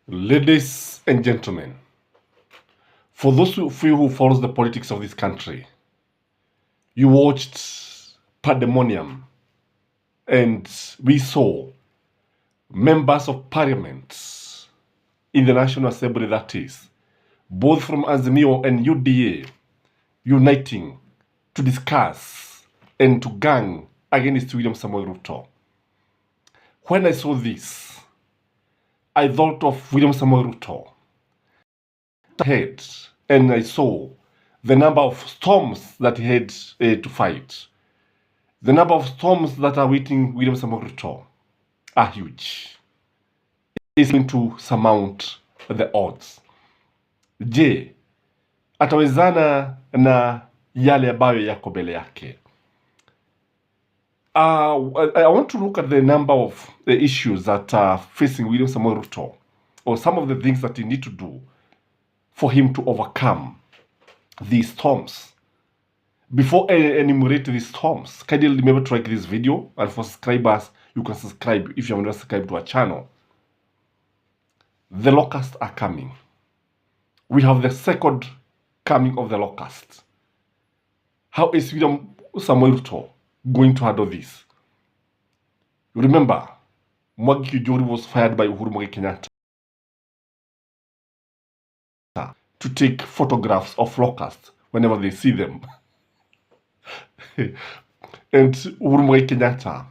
Ladies and gentlemen, for those of you who follows the politics of this country, you watched pandemonium and we saw members of parliament in the National Assembly, that is, both from Azimio and UDA, uniting to discuss and to gang against William Ruto. When I saw this, I thought of William Ruto head, and I saw the number of storms that he had to fight. The number of storms that are waiting William Ruto are huge. It's going to surmount the odds. Je, atawezana na yale ambayo yako mbele yake? I want to look at the number of issues that are facing William Ruto, or some of the things that he need to do for him to overcome these storms. Before I enumerate these storms, kindly remember to like this video, and for subscribers, you can subscribe if you have not subscribed to our channel. The locusts are coming. We have the second coming of the locusts. How is William Ruto going to handle this? You remember, Mwangi Kijori was fired by Uhuru Kenyatta to take photographs of locusts whenever they see them. And Uhuru Kenyatta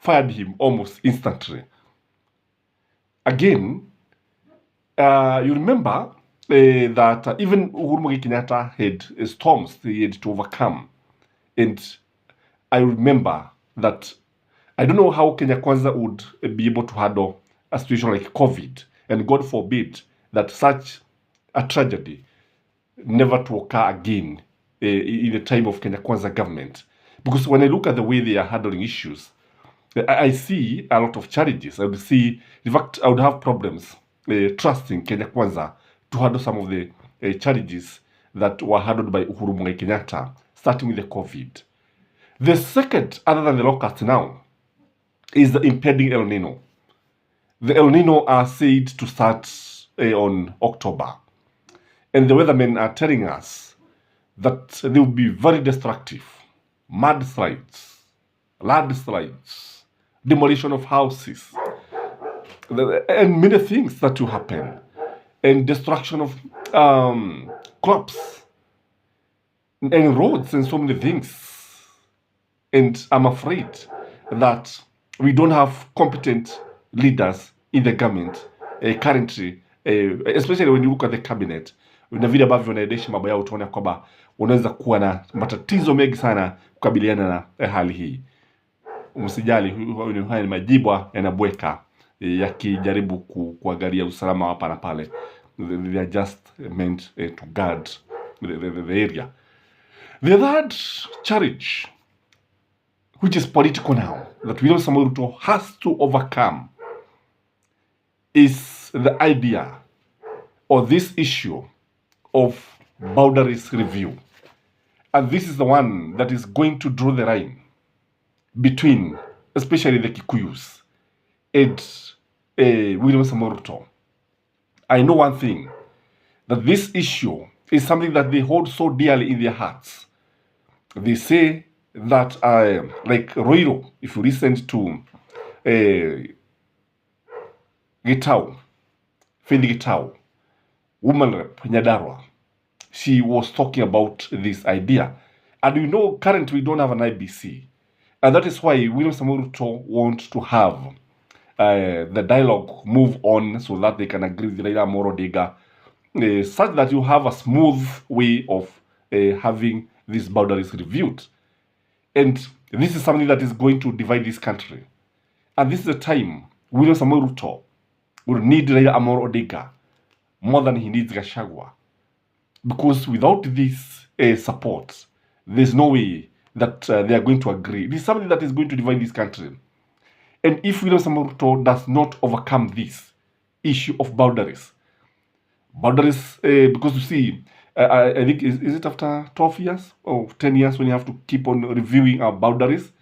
fired him almost instantly. Again, you remember that even Uhuru Kenyatta had storms he had to overcome. And I remember that I don't know how Kenya Kwanza would be able to handle a situation like COVID, and God forbid that such a tragedy never to occur again in the time of Kenya Kwanza government. Because when I look at the way they are handling issues, I see a lot of challenges. I would see, in fact, I would have problems trusting Kenya Kwanza to handle some of the challenges that were handled by Uhuru Kenyatta, starting with the COVID. The second, other than the locust now, is the impending El Nino. The El Nino are said to start on October. And the weathermen are telling us that they will be very destructive. Mudslides, landslides, demolition of houses, and many things that will happen. And destruction of crops and roads and so many things. And I'm afraid that we don't have competent leaders in the government currently, especially when you look at the cabinet. Na vile ambavyo wanaendesha mambo yao, utaona kwamba unaweza kuwa na matatizo mengi sana kukabiliana na hali hii. Msijali, haya ni majibu yanabweka yakijaribu kuangalia usalama hapa na pale. They are just meant to guard the area. The third challenge, which is political now, that William Ruto has to overcome, is the idea or this issue of boundaries review. And this is the one that is going to draw the line between, especially the Kikuyus, and William Ruto. I know one thing, that this issue is something that they hold so dearly in their hearts. They say that, like Roiro, if you listen to Gitau, Faith Gitau, woman rep, Nyadarwa, she was talking about this idea. And you know, currently we don't have an IBC. And that is why William Ruto wants to have the dialogue move on so that they can agree with Raila AMOLO ODINGA, such that you have a smooth way of having these boundaries reviewed. And this is something that is going to divide this country. And this is the time William Ruto will need Raila AMOLO ODINGA more than he needs Gachagua. Because without this support, there's no way that they are going to agree. This is something that is going to divide this country. And if William Ruto does not overcome this issue of boundaries, because you see, I think, is it after 12 years or 10 years when you have to keep on reviewing our boundaries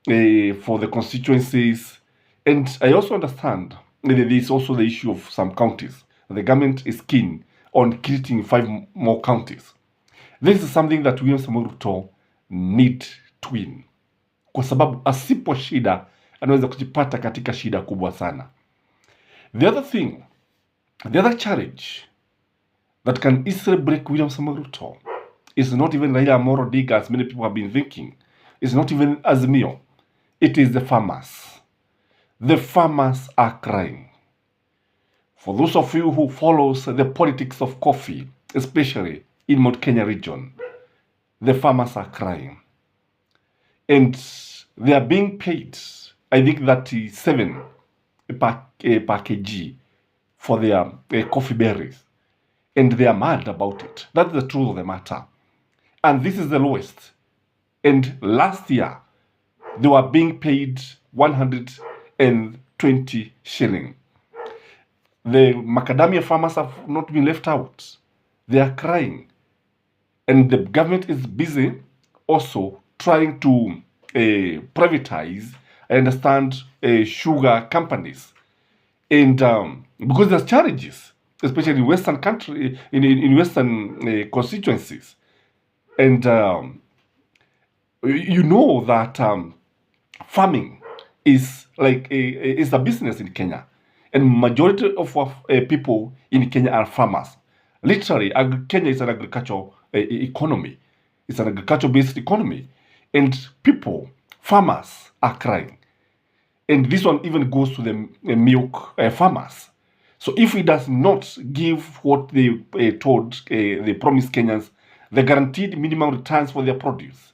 for the constituencies? And I also understand there is also the issue of some counties. The government is keen on creating 5 more counties. This is something that William Ruto need to win, kwa sababu asipo shida anaweza kujipata katika shida kubwa sana. The other challenge that can easily break William Ruto is not even Raila AMOLO ODINGA, as many people have been thinking. It's not even Azimio. It is the farmers. The farmers are crying. For those of you who follows the politics of coffee, especially in Mount Kenya region, the farmers are crying. And they are being paid, I think, 37 per kg for their coffee berries. And they are mad about it. That's the truth of the matter. And this is the lowest. And last year, they were being paid 120 shilling. The macadamia farmers have not been left out. They are crying. And the government is busy also trying to privatize, I understand, sugar companies. And because there's challenges, especially in Western country, in Western constituencies. And you know that farming is like is a business in Kenya. And majority of people in Kenya are farmers. Literally, Kenya is an agricultural economy. It's an agriculture-based economy. And people, farmers, are crying. And this one even goes to the milk farmers. So if it does not give what they told, they promised Kenyans, the guaranteed minimum returns for their produce,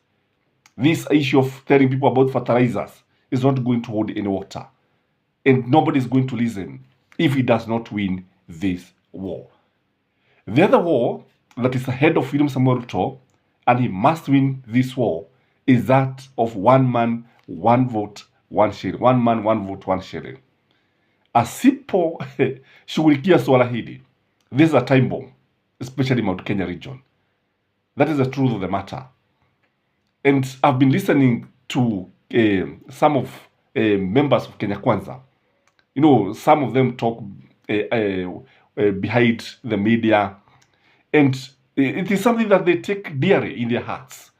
this issue of telling people about fertilizers is not going to hold any water. And nobody is going to listen if he does not win this war. The other war that is ahead of William Ruto, and he must win this war, is that of one man, one vote, one shilling. One man, one vote, one shilling. Asipo shughulikia swala hili, this is a time bomb, especially Mount Kenya region. That is the truth of the matter. And I've been listening to some of members of Kenya Kwanza. You know, some of them talk behind the media, and it is something that they take dearly in their hearts.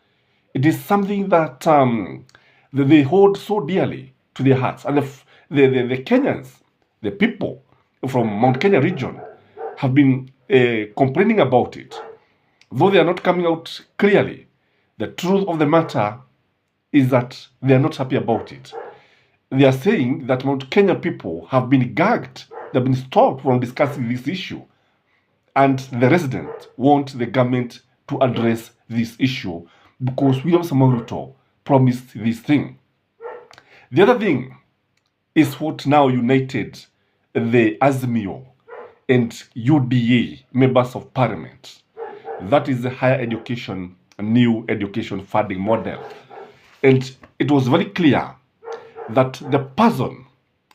It is something that they hold so dearly to their hearts. And the Kenyans, the people from Mount Kenya region, have been complaining about it. Though they are not coming out clearly, the truth of the matter is that they are not happy about it. They are saying that Mount Kenya people have been gagged, they have been stopped from discussing this issue. And the residents want the government to address this issue because William Ruto promised this thing. The other thing is what now united the Azimio and UDA members of parliament. That is the higher education, new education funding model. And it was very clear that the person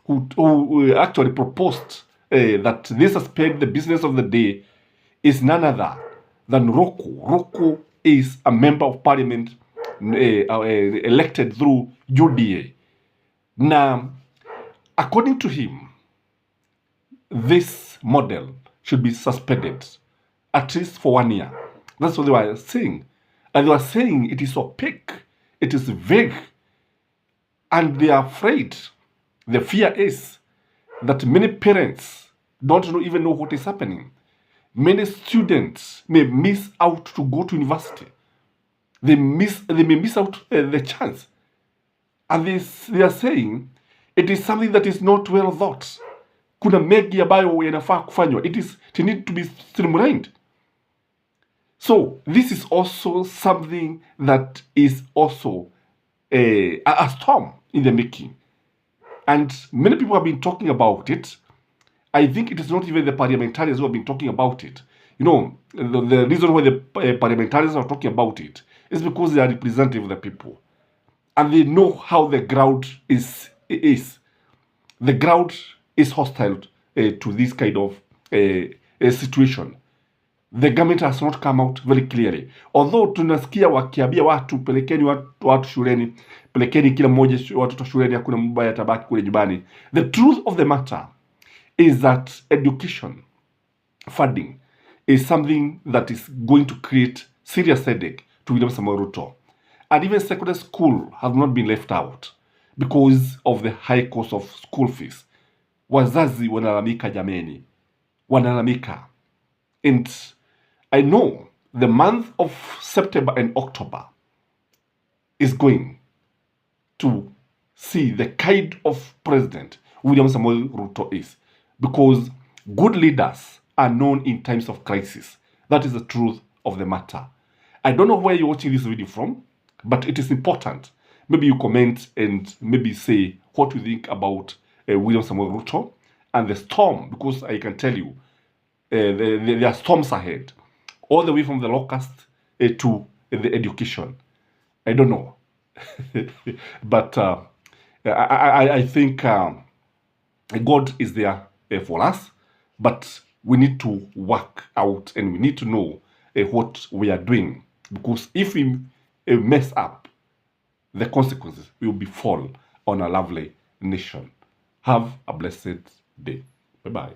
who actually proposed that they suspend the business of the day is none other than Roko. Roko is a member of parliament elected through UDA. Now, according to him, this model should be suspended, at least for 1 year. That's what they were saying. And they were saying it is opaque, it is vague, and they are afraid. The fear is that many parents don't even know what is happening. Many students may miss out to go to university. They may miss out the chance. And they are saying it is something that is not well thought. Kuna mengi ambayo yanafaa kufanywa. It need to be streamlined. So this is also something that is also a storm in the making. And many people have been talking about it. I think it is not even the parliamentarians who have been talking about it. You know, the reason why the parliamentarians are talking about it is because they are representative of the people. And they know how the ground is. The ground is hostile to this kind of situation. The government has not come out very clearly. Although tunasikia wakiambia watu pelekeni watu shuleni, pelekeni kila mmoja watoto shuleni, hakuna mbaya tabaki kule nyumbani. The truth of the matter is that education funding is something that is going to create serious headache to William Ruto. And even secondary school has not been left out because of the high cost of school fees. Wazazi wanalamika jameni. Wanalamika. And I know the month of September and October is going to see the kind of president William Samuel Ruto is, because good leaders are known in times of crisis. That is the truth of the matter. I don't know where you're watching this video from, but it is important. Maybe you comment and maybe say what you think about William Samuel Ruto and the storm, because I can tell you there are storms ahead, all the way from the Locusts to the education. I don't know. But I think God is there for us, but we need to work out and we need to know what we are doing, because if we mess up, the consequences will befall on a lovely nation. Have a blessed day. Bye-bye.